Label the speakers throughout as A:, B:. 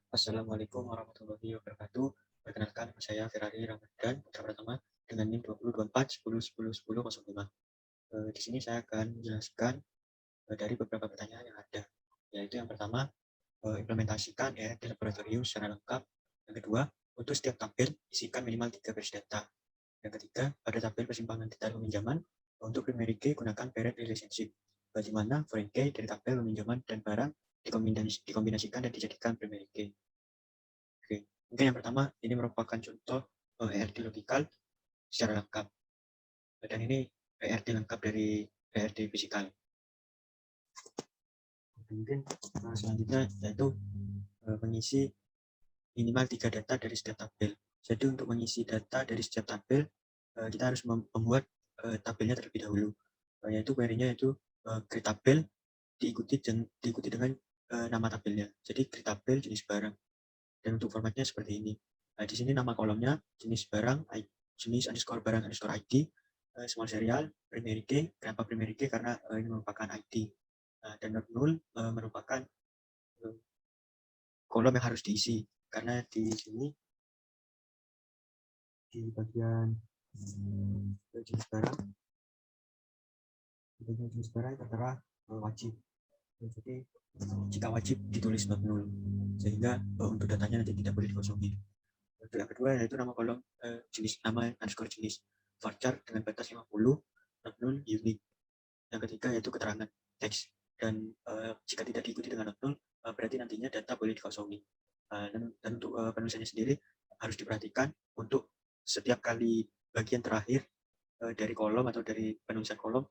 A: Assalamualaikum warahmatullahi wabarakatuh. Perkenalkan, saya Ferrari Ramadhan, putra pertama dengan NIM 2024 10 10 10 1005. Di sini saya akan menjelaskan dari beberapa pertanyaan yang ada, yaitu yang pertama, implementasikan di laboratorium secara lengkap. Yang kedua, untuk setiap tabel, isikan minimal 3 baris data. Yang ketiga, pada tabel persimpangan data peminjaman, untuk primary key gunakan parent relationship, di mana foreign key dari tabel peminjaman dan barang dikombinasikan dan dijadikan primary key. Oke, mungkin yang pertama ini merupakan contoh ERD logikal secara lengkap, dan ini ERD lengkap dari ERD fisikal. Mungkin selanjutnya yaitu mengisi minimal 3 data dari setiap tabel. Jadi untuk mengisi data dari setiap tabel, kita harus membuat tabelnya terlebih dahulu, yaitu query-nya itu create tabel diikuti dengan nama tabelnya. Jadi create tabel jenis barang. Dan untuk formatnya seperti ini. Di sini nama kolomnya jenis barang, jenis underscore barang underscore ID, small serial, primary key. Kenapa primary key? Karena ini merupakan ID. Dan not null merupakan kolom yang harus diisi. Karena di sini di bagian jenis barang, tertera wajib. Jadi jika wajib ditulis not null, sehingga untuk datanya nanti tidak boleh dikosongi. Yang kedua yaitu nama kolom jenis nama underscore jenis varchar dengan batas 50 not-null unique. Yang ketiga yaitu keterangan teks, dan jika tidak diikuti dengan not-null berarti nantinya data boleh dikosongi. Dan untuk penulisannya sendiri harus diperhatikan untuk setiap kali bagian terakhir dari kolom atau dari penulisan kolom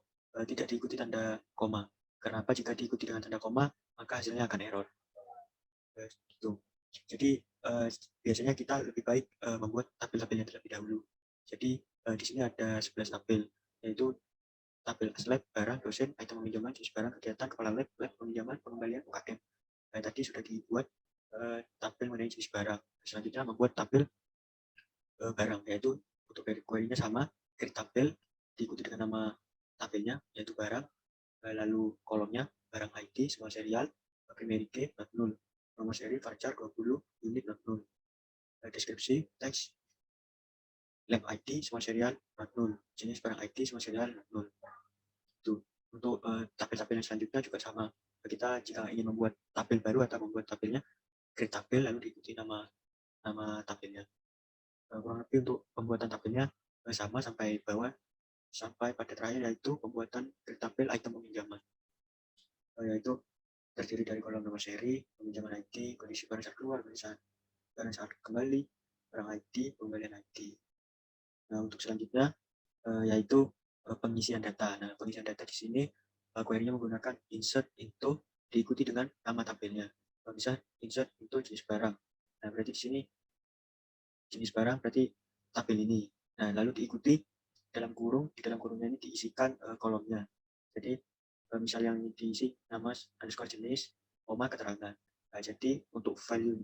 A: tidak diikuti tanda koma. Kenapa? Jika diikuti dengan tanda koma maka hasilnya akan error. Gitu. Jadi biasanya kita lebih baik membuat tabel-tabelnya terlebih dahulu. Jadi di sini ada 11 tabel, yaitu tabel lab, barang, dosen, item peminjaman, jenis barang, kegiatan, kepala lab, peminjaman, pengembalian, UKM. Tadi sudah dibuat tabel mengenai jenis barang. Selanjutnya membuat tabel barang, yaitu untuk query-nya sama, create tabel diikuti dengan nama tabelnya, yaitu barang, lalu kolomnya barang ID, semua serial, primary key, not null, nomor seri varchar 20, unit not null, deskripsi, teks, lab ID, semua serial, not null, jenis barang ID, semua serial, not null. Itu. Untuk tabel-tabel yang selanjutnya juga sama. Kita jika ingin membuat tabel baru atau membuat tabelnya, create tabel lalu diikuti nama tabelnya. Kurang lebih untuk pembuatan tabelnya sama sampai bawah, sampai pada terakhir yaitu pembuatan create tabel item peminjaman, yaitu terdiri dari kolom nomor seri, peminjaman ID, kondisi barang saat keluar, barang saat kembali, barang ID, pembelian ID. Nah, untuk selanjutnya yaitu pengisian data. Nah, pengisian data di sini query-nya menggunakan insert into diikuti dengan nama tabelnya. Bisa insert into jenis barang. Nah, berarti di sini jenis barang berarti tabel ini. Nah, lalu diikuti di dalam kurungnya ini diisikan kolomnya. Jadi misal yang diisi nama underscore jenis, koma keterangan. Nah, jadi untuk value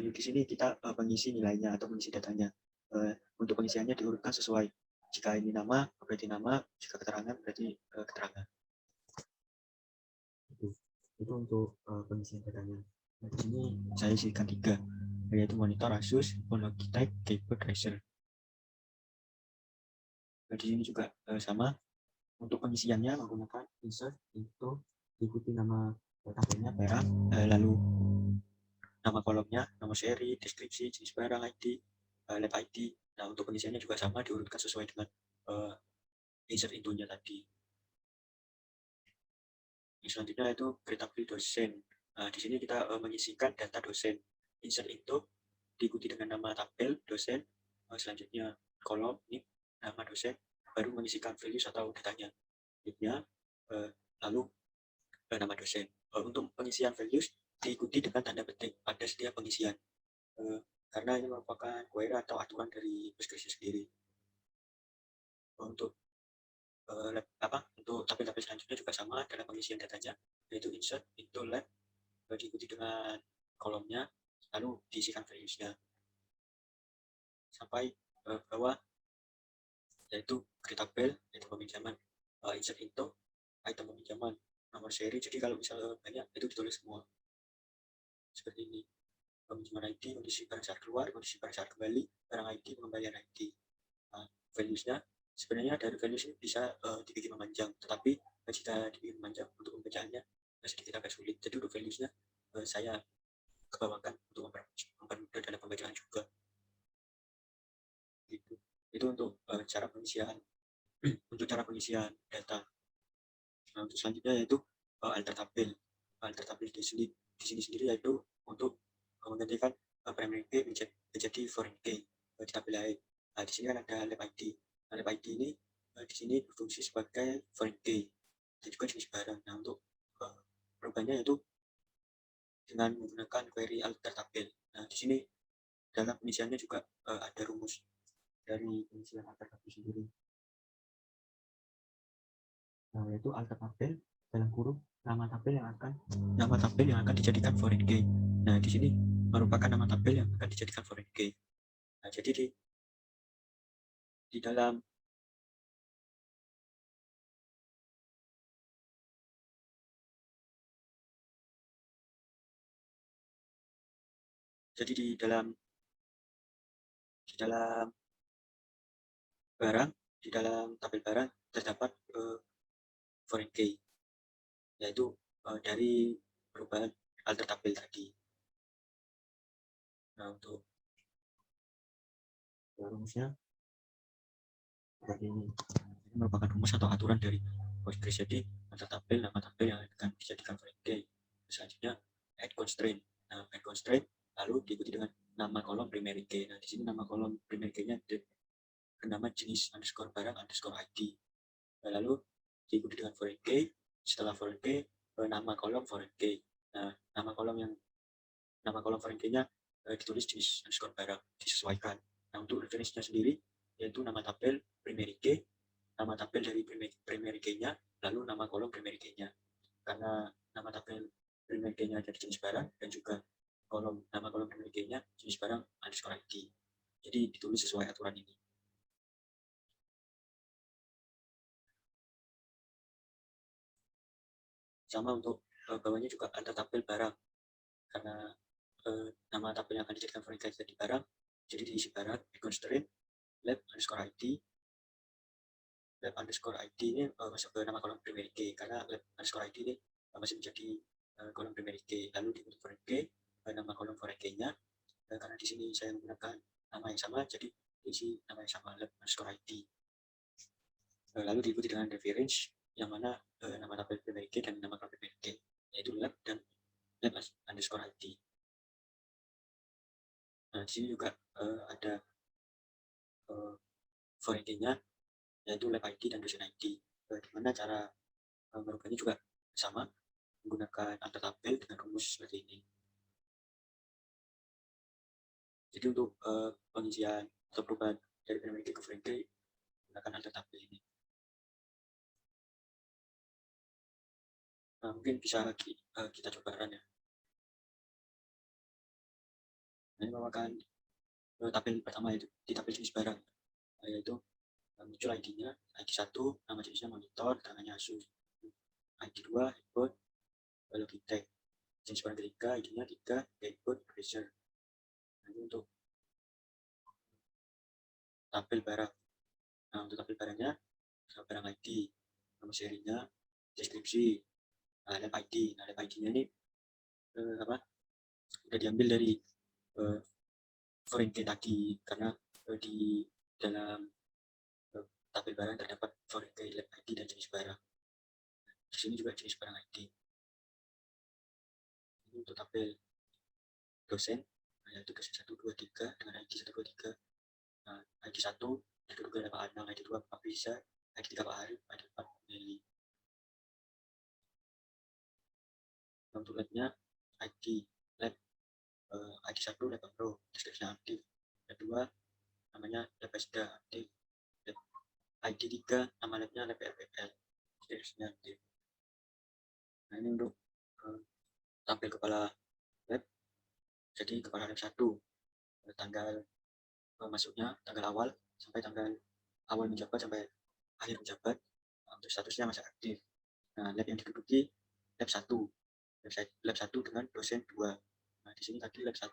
A: di sini kita mengisi nilainya atau mengisi datanya. Untuk pengisiannya diurutkan sesuai. Jika ini nama berarti nama, jika keterangan berarti keterangan. Itu untuk pengisian datanya. Nah, di sini saya isikan 3, yaitu monitor Asus, Logitech, keyboard Razer. Nah, di sini juga sama. Untuk pengisiannya menggunakan insert itu diikuti nama tabelnya barang, lalu nama kolomnya, nomor seri, deskripsi, jenis barang, ID, lab ID. Nah, untuk pengisiannya juga sama, diurutkan sesuai dengan insert intonya tadi. Yang selanjutnya itu create dosen. Nah, di sini kita mengisikan data dosen. Insert itu diikuti dengan nama tabel dosen, selanjutnya kolom ini nama dosen, baru mengisikan values atau datanya. Nicknya, lalu nama dosen. Untuk pengisian values diikuti dengan tanda petik pada setiap pengisian, karena ini merupakan query atau aturan dari Postgres sendiri. Untuk untuk tabel-tabel selanjutnya juga sama dalam pengisian datanya, yaitu insert into lab, diikuti dengan kolomnya, lalu diisikan values-nya sampai bawah, yaitu create tabel, yaitu peminjaman, insert into item peminjaman, nomor seri. Jadi kalau misalnya banyak itu ditulis semua seperti ini. peminjaman ID, kondisi barang saat keluar, kondisi barang saat kembali, barang ID, pengembalian ID. Values-nya sebenarnya dari values ini bisa dibikin memanjang, tetapi jika dibikin memanjang untuk pembacaannya sedikit agak sulit. Jadi untuk values-nya saya kebawakan untuk mempermudah dalam pembacaan juga. Gitu. Itu untuk cara pengisian untuk cara pengisian data. Nah, untuk selanjutnya yaitu alter tabel. Alter tabel di sini sendiri yaitu untuk menggantikan primary key menjadi foreign key di tabel lain. Nah, di sini kan ada lab ID. Nah, lab ID ini di sini berfungsi sebagai foreign key dan juga jenis barang. Nah, untuk perubahannya yaitu dengan menggunakan query alter tabel. Nah, di sini dalam pengisiannya juga ada rumus dari pengisian alter tabel sendiri. Nah, yaitu alter tabel dalam kurung nama tabel yang akan dijadikan foreign key. Nah, di sini merupakan nama tabel yang akan dijadikan foreign key. Nah, jadi di dalam barang, di dalam tabel barang terdapat foreign key, yaitu dari perubahan alter tabel tadi. Nah, untuk rumusnya seperti ini. Ini merupakan rumus atau aturan dari Postgres. Jadi alter tabel, nama tabel yang akan dijadikan foreign key. Selanjutnya add constraint. Nah, add constraint lalu diikuti dengan nama kolom primary key. Nah, di sini nama kolom primary key-nya bernama jenis underscore barang underscore ID. Lalu diikuti dengan foreign key. Setelah foreign key, nama kolom foreign key. Nah, nama kolom foreign key-nya ditulis jenis underscore barang, disesuaikan. Nah, untuk referensinya sendiri yaitu nama tabel primary key, nama tabel dari primary key-nya, lalu nama kolom primary key-nya. Karena nama tabel primary key-nya ada di jenis barang dan juga nama kolom primary key-nya jenis barang underscore ID. Jadi ditulis sesuai aturan ini. Sama untuk bawahnya juga ada tabel barang, karena nama tabel yang akan dijadikan foreign key di barang, jadi diisi barang constraint lab underscore ID. Lab underscore ID ini masuk ke nama kolom primary key, karena lab underscore ID ini masih menjadi kolom primary key. Lalu diikuti foreign key, nama kolom foreign key-nya, karena di sini saya menggunakan nama yang sama, jadi diisi nama yang sama, lab underscore ID. Lalu diikuti dengan reference, yang mana nama tabel primary key dan nama kolom primary key, yaitu lab dan lab underscore ID. Nah, di sini juga ada foreign key-nya, yaitu lab ID dan dosen ID. Di mana cara merubahnya juga sama, menggunakan alter tabel dengan rumus seperti ini. Jadi untuk pengisian atau perubahan dari primary key ke foreign key menggunakan alter tabel ini. Nah, mungkin bisa kita coba run ya. Nah, ini merupakan tabel pertama, yaitu di tabel jenis barang, yaitu muncul ID-nya, ID 1, nama jenisnya monitor, tangannya Asus, ID 2, handphone, Logitech, jenis barang ketiga, ID-nya 3, handphone, Razer. Nah, ini untuk tabel barang. Nah, untuk tabel barangnya, barang ID, nama serinya, deskripsi, lab ID. Nah, lab ID-nya ini udah diambil dari foreign key tadi, karena di dalam tabel barang terdapat foreign key, lab ID, dan jenis barang. Di sini juga jenis barang ID. Ini untuk tabel dosen, yaitu dosen 1, 2, 3 dengan ID 1, 2, 3. Nah, ID 1, ID 2, ada Pak Anang, ID 2, Pak Bisa, ID 3, Pak Arif, ID 4, Meli. Nah, untuk labnya, ID lab ID 1, lab pro, deskripsinya aktif. Lab 2, namanya lab SDA, aktif. Lab ID 3, nama labnya lab RPL, deskripsinya aktif. Nah, ini untuk tampil kepala lab. Jadi kepala lab 1, tanggal masuknya, tanggal awal sampai tanggal awal menjabat sampai akhir menjabat, untuk statusnya masih aktif. Nah, lab yang diduduki lab 1 dengan dosen 2. Nah, di sini tadi lab 1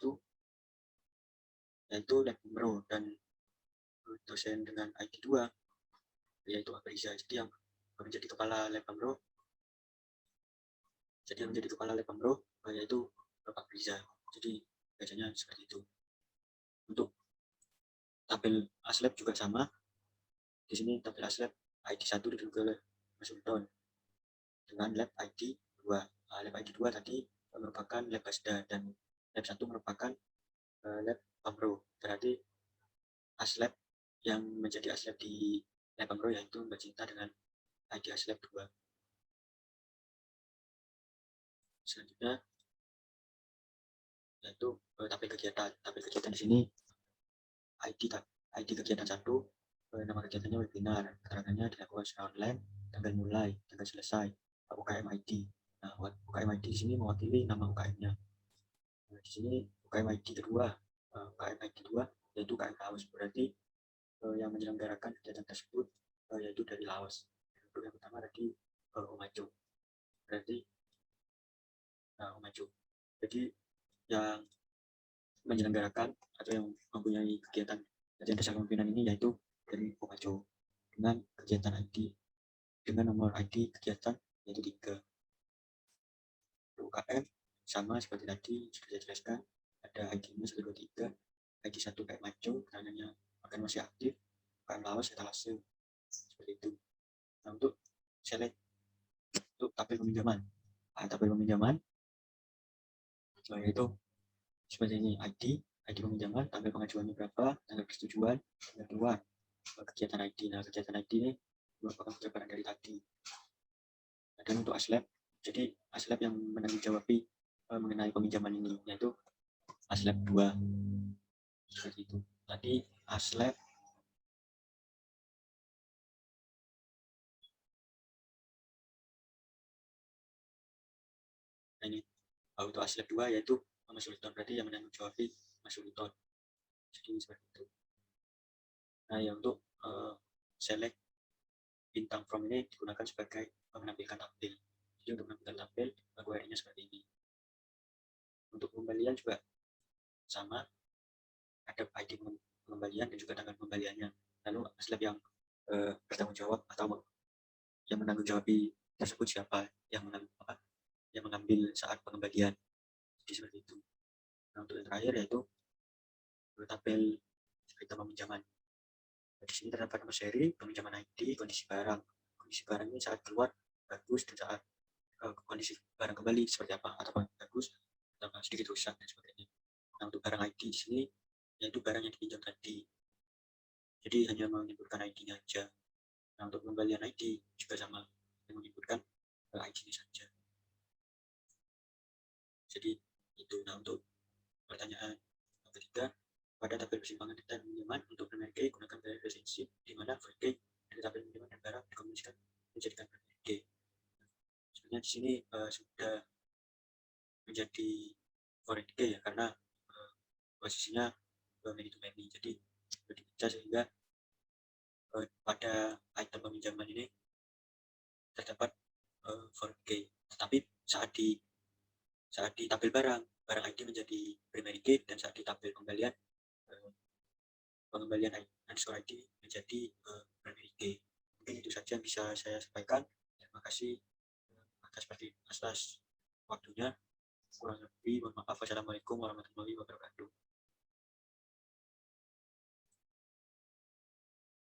A: yaitu lab Bro, dan dosen dengan ID 2 yaitu Apriza. Jadi yang menjadi kepala lab Bro, yaitu Bapak Apriza. Jadi biasanya seperti itu. Untuk tabel aslab juga sama. Di sini tabel aslab ID 1 diduduki oleh Mas Sultan dengan lab ID 2. Lab ID 2 tadi merupakan lab Basda dan lab 1 merupakan lab Pamro. Berarti aslab yang menjadi aslab di lab Pamro yaitu Mbak Cinta dengan ID aslab 2. Selanjutnya yaitu tabel kegiatan. Tabel kegiatan di sini ID kegiatan 1, nama kegiatannya webinar, keterangannya dilakukan secara online, tanggal mulai, tanggal selesai, UKM ID. Nah, UKM ID di sini mewakili nama UKM-nya. Di sini UKM ID kedua, UKM ID 2 yaitu UKM Laos. Berarti yang menyelenggarakan kegiatan tersebut yaitu dari Laos. Untuk yang pertama tadi Omajo. Berarti Omajo. Jadi yang menyelenggarakan atau yang mempunyai kegiatan dasar kepemimpinan ini yaitu dari Omajo dengan kegiatan ID dengan nomor ID kegiatan yaitu 3. UKM sama seperti tadi sudah saya jelaskan, ada ID-nya 1, 2, 3, ID 1 kayak Majo, karena akan masih aktif, UKM Laos, etalase, seperti itu. Nah, untuk select untuk tabel peminjaman, yaitu seperti ini: ID peminjaman, tanggal pengajuannya berapa, tanggal persetujuan, tanggal keluar, kegiatan ID. Nah, kegiatan ID ini merupakan penjabaran dari tadi. Dan untuk aslab, jadi aslab yang menanggung jawab mengenai peminjaman ini yaitu aslab 2. Seperti itu. Tadi aslab ini untuk aslab 2 yaitu Mas Sultan, berarti yang menanggung jawab Mas Sultan. Jadi seperti itu. Nah, ya untuk select bintang from ini digunakan sebagai menampilkan tabel. Jadi untuk menampilkan tabel, URL-nya seperti ini. Untuk pengembalian juga sama, ada ID pengembalian dan juga tanggal pengembaliannya. Lalu aslab yang bertanggung jawab atau yang menanggung jawab tersebut siapa, yang mengambil saat pengembalian. Jadi seperti itu. Nah, untuk yang terakhir yaitu tabel cerita peminjaman. Di sini terdapat nomor seri, peminjaman ID, kondisi barang. Kondisi barang ini saat keluar bagus, dan saat kondisi barang kembali seperti apa, atau bagus atau sedikit rusak dan sebagainya. Nah, untuk barang ID di sini yaitu barang yang dipinjam tadi. Jadi hanya menyebutkan ID-nya aja. Nah, untuk pengembalian ID juga sama, yang menyebutkan ID-nya saja. Jadi itu. Nah, untuk pertanyaan ketiga, pada tabel persimpangan data pinjaman untuk primary key gunakan value relationship di mana foreign key dari tabel pinjaman dan barang dikombinasikan menjadikan primary key. Sebenarnya di sini sudah menjadi foreign key ya, karena posisinya many to many, jadi sudah dibaca sehingga pada item peminjaman ini terdapat foreign key. Tetapi saat di tabel barang ID menjadi primary key, dan saat di tabel pengembalian underscore ID menjadi primary key. Mungkin itu saja yang bisa saya sampaikan. Terima kasih atas waktunya. Kurang lebih mohon maaf. Wassalamualaikum warahmatullahi wabarakatuh.